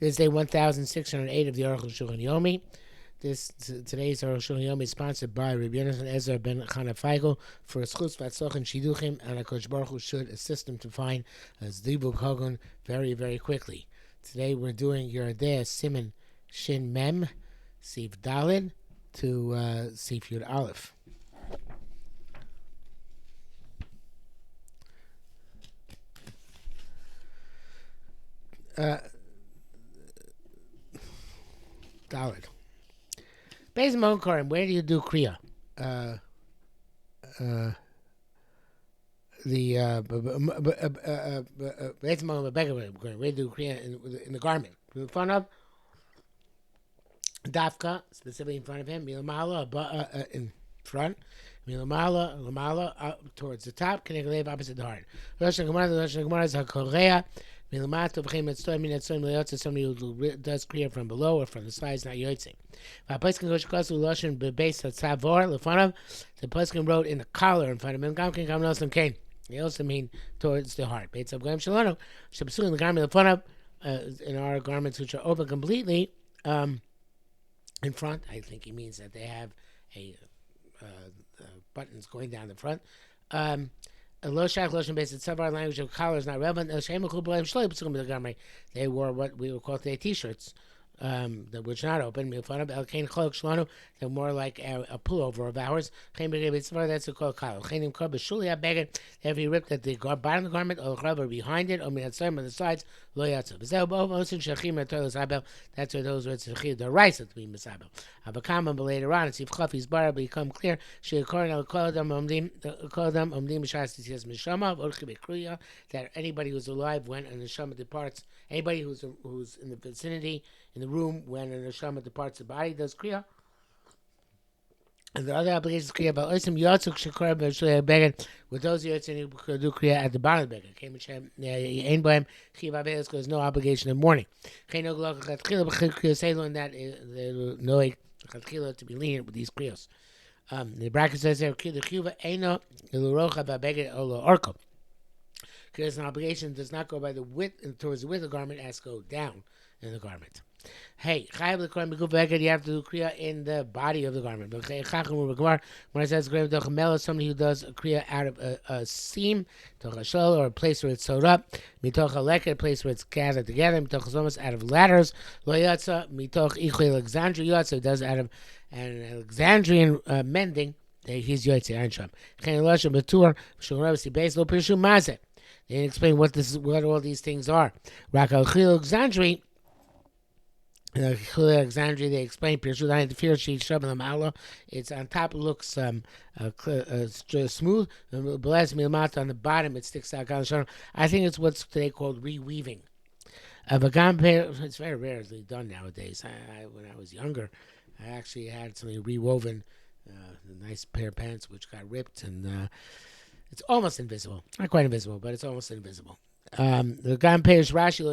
This is day 1608 of the Arukh HaShulchan Yomi. Today's Arukh HaShulchan Yomi is sponsored by Rabbi Yonasan Ezra ben Chana Feigel for Schutz Vatzloch and Shiduchim, and HaKadosh Baruch Hu should assist him to find a Zdibuk Hogan very, very quickly. Today we're doing Yerodea Siman Shin Mem, Sif Dalid to Sif Yud Aleph. Dalid. Beis Monkarim, where do you do Kriya? Beis Monkarim, where do you do Kriya in the garment? In front of Dafka, specifically in front of him, Milamala, in front, Milamala, towards the top, Kenegalev opposite the heart. Rosh Hashanah is HaKorea. Somebody who does Kriya from below or from the sides, not Yotzei. The Peskin wrote in the collar in front of him. They also mean towards the heart. In our garments which are open completely, in front, I think he means that they have buttons going down the front. Lo shach lo based on several language of collar is not relevant. They wore what we would call today t-shirts, that which not open. They're more like a pullover of ours. That's called collar. If he ripped at the bottom of the garment or behind it, or on the sides, lo yatsa. That's where those words the rice to be misabel. Avakam, but later on, it's if Chafi's bar become clear. That anybody who's alive when an neshama departs, anybody who's in the vicinity in the room when an neshama departs the body does kriya. And the other obligations kriya about oisim yotzuk shekor b'shlei beged with those yotzim who do kriya at the bottom of the beged. Came Hashem ein bohem chiv avelos because there's no obligation in the morning. Chein no glok chatchila b'chil say on that no chatchila to be lenient with these kriyos. The bracket says there the chiva eino ilurocha b'beged olo orko. Because an obligation does not go by the width towards the width of the garment, it has to go down in the garment. Hey, you have to do kriya in the body of the garment. When it says somebody who does a kriya out of a seam, or a place where it's sewed up, a place where it's gathered together, out of ladders, Alexandria does out of an Alexandrian mending. He's Yotzei Einsham. They didn't explain what all these things are. Alexandria, they explain it's on top, it looks smooth. On the bottom, it sticks out. I think it's what's today called reweaving. It's very rarely done nowadays. When I was younger, I actually had something rewoven, a nice pair of pants which got ripped, and it's almost invisible. Not quite invisible, but it's almost invisible. The Gam Perish Rashi,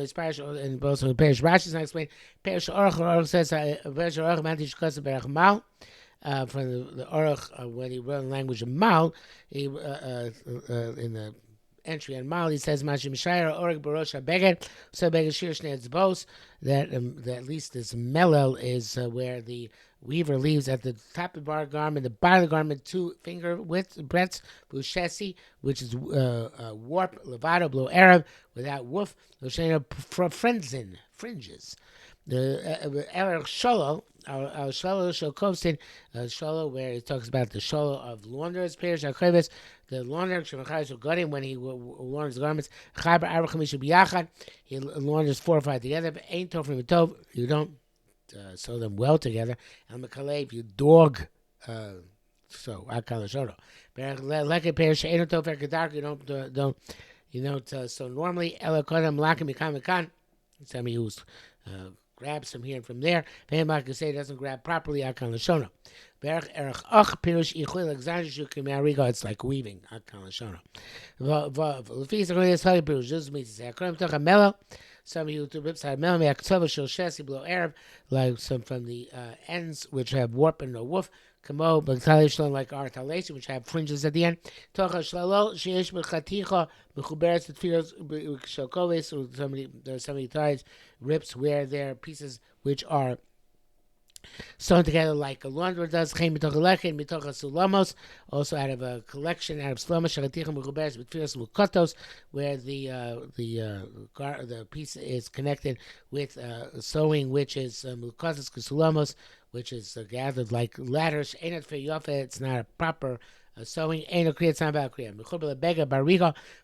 and also Perish Rashi is not explained. Perish Arukh says, Perish Arukh Mantish Kosa Berach Mal, from the Arukh, when he wrote in the language of Mal, in the entry on Mal, he says, Mashim Shire, Oreg Barosh Beged, so Beged Shir Shnei Tzbos, that at least this Melel is where the weaver leaves at the top of our garment, the bottom of the garment, 2 finger width breadths, Bushesi, which is warp, Levado, below Arab, without woof, fringes. The Arukh Sholo, our Sholo Shalkovstin, Sholo, where it talks about the Sholo of launderers, Perish Achavis, the launderer, Shemachai Shogadim, when he launders the garments, Chaber Arukh Mishu Biyachad, he launders 4 or 5 together, but ain't Tov Tov, you don't sew them well together. And Makale, if you dog, so Akal Shono. But like a Perish Ain't Tov Erkadark, you don't so normally Ela Kodam Lakim Mikam. Somebody who's grabs from here and from there. Like I say, doesn't grab properly. Akal Shono. It's like weaving. This means to say, somebody who rips out melon, below Arab, like some from the ends which have warp and no woof, Kamo b'talei shalom like our talei, which have fringes at the end. Tocha shlalo sheish b'chaticha b'chuberes tefillos b'shalkoves. So there are so many ties, rips where there are pieces which are sewn together like a laundry does. Also out of a collection out of slamos where the piece is connected with sewing, which is mukotos kesulamos, which is gathered like ladders. It's not a proper sewing.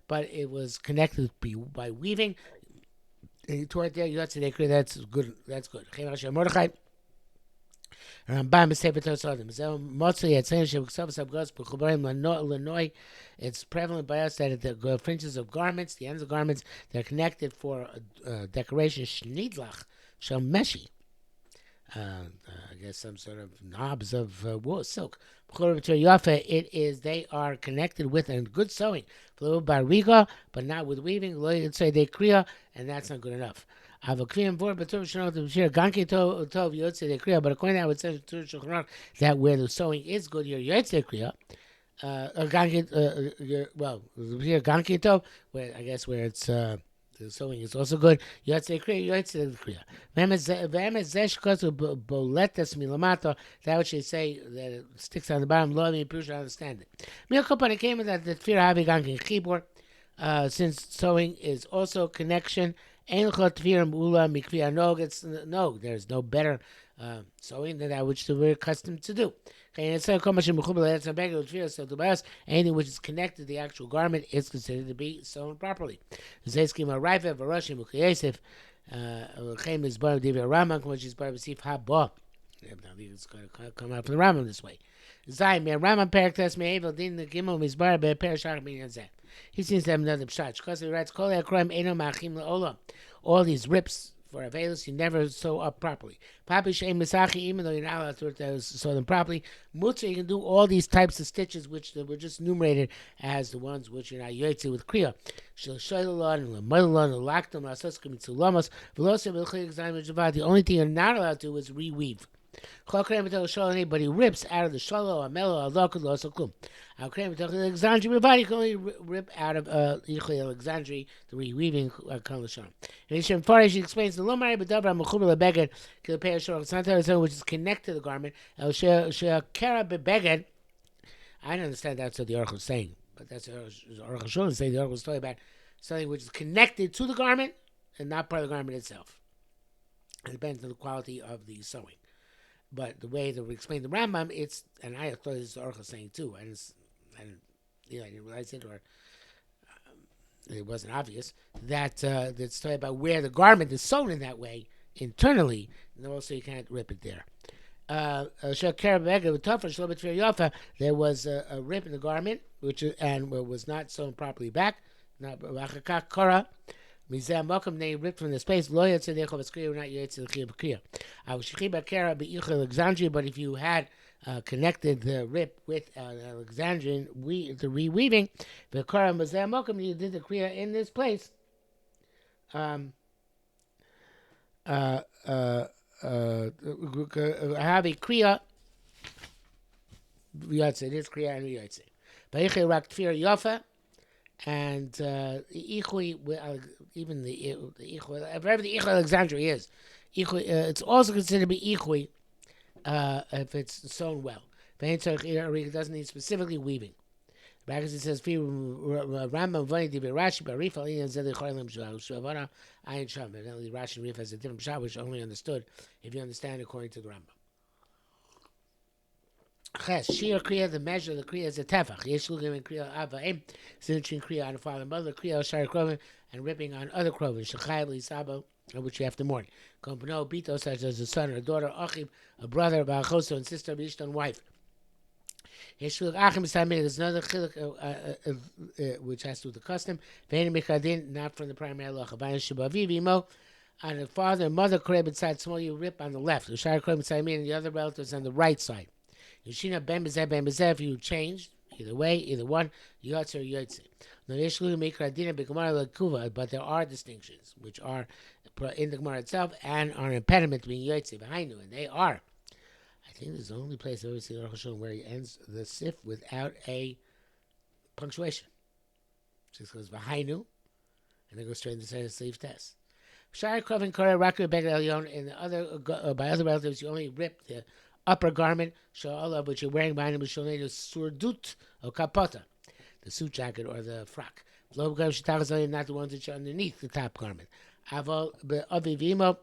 But it was connected by weaving. And you tore it there. That's good. That's good. Rambam Sefer Tosadim. Mostly at it's prevalent by us that the fringes of garments, the ends of garments, they're connected for decoration. Shnidlach shel meshi. I guess some sort of knobs of wool, silk. It is, they are connected with a good sewing. But not with weaving. Say they kriya, and that's not good enough. But according to that, I would say that where the sewing is good, your yotze kriya. Here gankito, where I guess where it's the sewing is also good. Yotze kriya. That which they say that it sticks on the bottom. Lo mi pirush, I understand it. Milkopan came that the tefira havi gankin chibur, since sewing is also connection. No, there's no better sewing than that which we're accustomed to do. Anything which is connected to the actual garment is considered to be sewn properly. Which is going to come out from the Rambam this way. He seems to have another pshat. Because he writes, all these rips for Avelis, you never sew up properly. Even though you're not allowed to sew them properly, Mutzer, you can do all these types of stitches which were just enumerated as the ones which you're not yotze with Kriya. The only thing you're not allowed to do is reweave. Anybody rips out of the shalo, amelo, alokad, lo klum. Alexandria, you can only rip out of Alexandria, the reweaving kalashon. And she explains the lomari b'davra mechubel lebeged kilpei shor, which is connected to the garment. She'akera bebeged. I don't understand that's what the Arukh was saying, but that's what Arukh HaShulchan saying. The Arukh was talking about something which is connected to the garment and not part of the garment itself. It depends on the quality of the sewing. But the way that we explain the Rambam, it's, and I thought this was Arukh saying too. I didn't realize it, or it wasn't obvious that it's talking about where the garment is sewn in that way internally, and also you can't rip it there. There was a rip in the garment, which was not sewn properly back. Not they ripped from the space. Not but if you had connected the rip with Alexandrian, the reweaving, the Kara Mazam you did the Kriya in this place. Have a Kriya. Yotze, it is Kriya and Yotze. Ba'ichay rak tfir yofa. And even the wherever the Alexandria is, it's also considered to be ichui if it's sewn well. It doesn't need specifically weaving. Because it says, Rambam Vani Dibi Rashi, Barif Alin Zeli Cholim Shavana, Ayin Sham. Evidently, Rashi and Rif has a different shot, which only understood if you understand according to the Rambam. Shir Kriya, the measure of the Kriya is a tefach. Yeshulgim and Kriya Avaim, sinishing Kriya on the father and mother, Kriya Shar Krovin, and ripping on other Krovin, Shachai Lisabo, which you have to mourn. Kompano Bito, such as a son or a daughter, Achim, a brother, Ba'achoso, and sister, Bishton, wife. Yeshulg Achim Samir, there's another chiluk which has to do with the custom. Vein Mikadin, not from the primary law. Chabayin Shabavi Vimo, on the father and mother, Koreb side small, you rip on the left. Shar Koreb Samir, and the other relatives on the right side. Yeshina ben bezeh, if you changed, either way, either one, yotze or yotze. Now, Yeshlu mikra dina b'gemara lekuva, but there are distinctions, which are in the Gemara itself, and are an impediment to being yotze, v'hainu, and they are. I think this is the only place I've ever seen Arukh HaShulchan where he ends the sif without a punctuation. Just goes Vahainu, and then goes straight into the sleeve test. Shari Krovin Kore Raku Beged Elyon, and the other by other relatives, you only rip the upper garment, Sha'alav, which you're wearing behind him, Shalenu Surdut or Kapota, the suit jacket or the frock. Not the ones that are underneath the top garment. Aval Avivimo,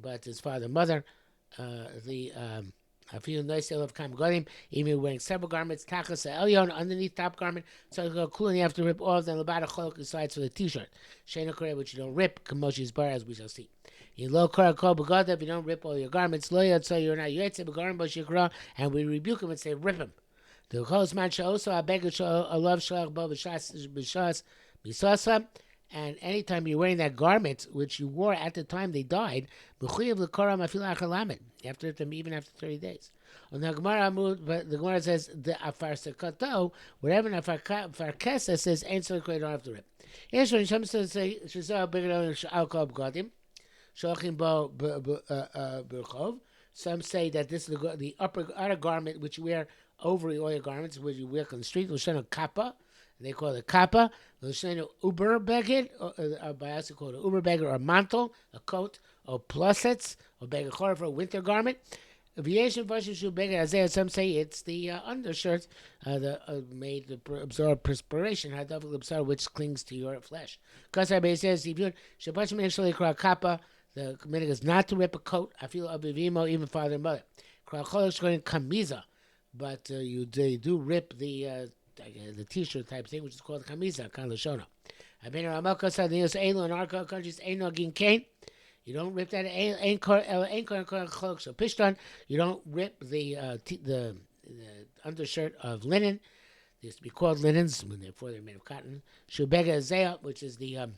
but his father and mother, a few nice of Kam Godim, even wearing several garments, Tachas Elyon, underneath top garment, so you go cool and you have to rip off, then Labada Cholok sides for the t shirt. Shana Kore, which you don't rip, Kamoshi's bar, as we shall see. In low Kora Kol Begada, if you don't rip all your garments, Loyat, so you're not Yetze Begarim Boshikra, and we rebuke him and say, rip him. The Chos Man also I beg a love Shalach Bo Bishas Misasa. And anytime you're wearing that garment, which you wore at the time they died, you have to rip them even after 30 days. On the Gemara, but the Gemara says the afar sekato, whatever an afar kesa says, ain't so great, don't have to rip. Yes, when some say shizah bigger alcohol b'gadim, shochin bo b'rchov. Some say that this is the outer garment which you wear over all your garments, which you wear on the street. L'shana kappa. They call it kappa. L'shana uber beged, by us we call it uber beged, or a mantle, a coat, or plusets, or beged for a winter garment. Some say it's the undershirt made to absorb perspiration, which clings to your flesh. Kasar says, if you kappa, the minhag is not to rip a coat. I feel abivimo, even father and mother. Kamiza, but they do rip the t-shirt type thing, which is called kamiza, kanlashona. I've been around Malka said the Elo in our countries ain't no ginkane. You don't rip that pishtan. You don't rip the undershirt of linen. They used to be called linens before they're made of cotton. Shubega zeh, which is the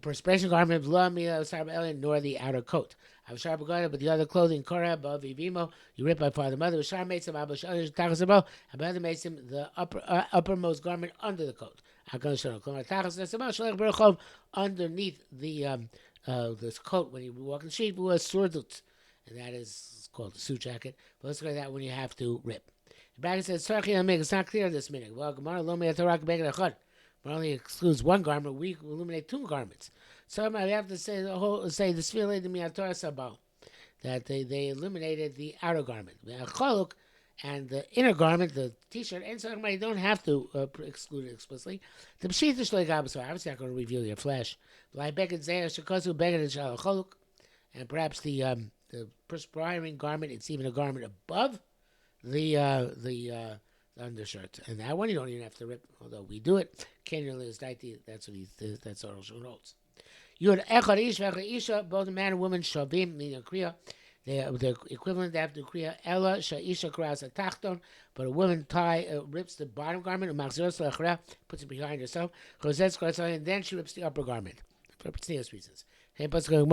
perspiration garment of nor the outer coat. But the other clothing, korah, above vivimo, you rip by father, mother, shar meitzim, and by other meitzim, the uppermost garment under the coat. Underneath this coat when you walk in the street was surdut, and that is called the suit jacket. But let's go to that when you have to rip. The bracket says, it's not clear this minute. Well, Gemara only excludes one garment. We eliminate two garments. So I have to say the sfilei de miator sabal, that they eliminated the outer garment, the choluk, and the inner garment, the t-shirt. And so you don't have to exclude it explicitly. The pshita shloi gabas, obviously not going to reveal your flesh. Like beged zeh shekasu beged shal choluk, and perhaps the perspiring garment. It's even a garment above the undershirt, and that one you don't even have to rip, although we do it. That's what Arukh HaShulchan holds. Yud echad ish v'echad isha, both man and woman shavim meaning kriya. The equivalent they have to kriya ella sha'isha kras atachton, but a woman rips the bottom garment and puts it behind herself, and then she rips the upper garment for tznius reasons. That's according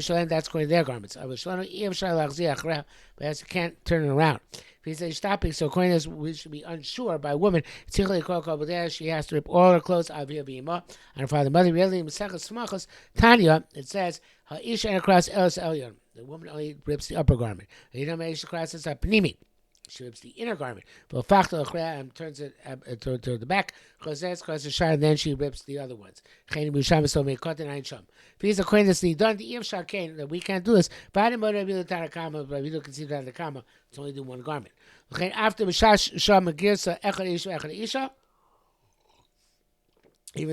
to their garments. But you can't turn it around. If he says stopping, so according to this, we should be unsure by a woman. She has to rip all her clothes on her father, mother. Tanya, it says, the woman only rips the upper garment. She rips the inner garment, and turns it to the back. And then she rips the other ones. If he's acquainted to done that we can't do this, but we don't consider that the kama. It's only do one garment. After even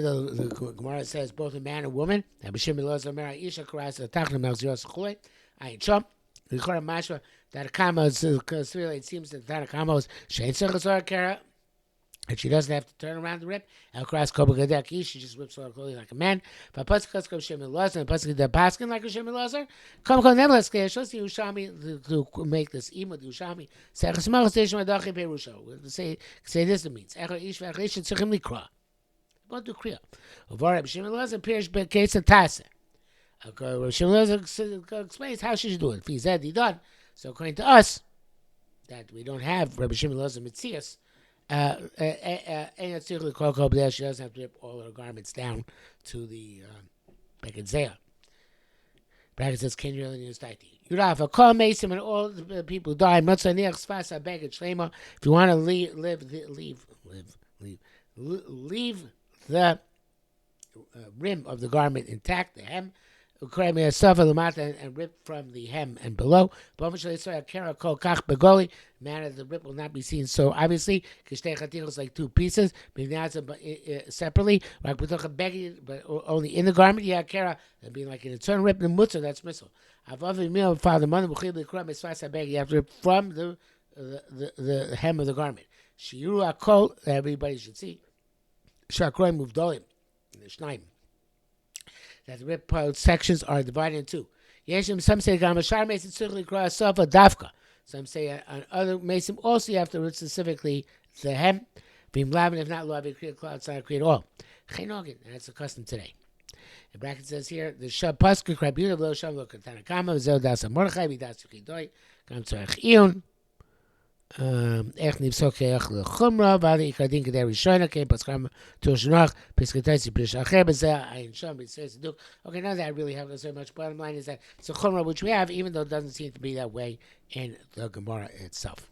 though the Gemara says both a man and woman, that a kama is, because really it seems that a kama is and she doesn't have to turn around the rip. She just rips all her clothing like a man. But Paskas comes Shem Elazar, and Paskas the Paskin like a Shem Elazar. Come nevertheless, let's use Ushami to make this imo to Ushami. Say this it means. Echad ish v'echad ish tzrichim likra. What do kriya? Over Shem Elazar appears case of Tase. Shem Elazar explains how she should do it. If he's already done, so according to us, that we don't have Rabbi Shimon Elazar Mitzias. She doesn't have to rip all her garments down to the Beged Zeh. Bracket says, "Can you really use taiti?" Yurav, a call Mason and all the people die. If you want to leave the rim of the garment intact, the hem, and rip from the hem and below. Manner the rip will not be seen so obviously. Like two pieces, separately. But only in the garment. Yeah, kara, that'd be like an eternal rip. The mutzer, that's missile. Father, mother, you have to rip from the hem of the garment. Shiuru akol, everybody should see. Shakroy muvdolim, the shnaim. That the rip sections are divided in two. Some say Gamashar Mason certainly cross off a dafka. Some say on other Mason also you have to rip specifically the hem. If not, lo create cloud side create all. Cheinogin, that's the custom today. The bracket says here the Shab Paska Krabuna Lo Sham Lo Katanakama Zel Das Mordechai Vidas Chidoi Kam Tzarech Ion. Echt nifsok lechumra, v'ali ikadin kedei rishona, kein paskam tushnoch, piskataysi b'rishacher, b'zeh ayin shom, b'tzeh tzeduk. Okay, now that I really haven't so much. Bottom line is that it's a chumra which we have, even though it doesn't seem to be that way in the Gemara itself.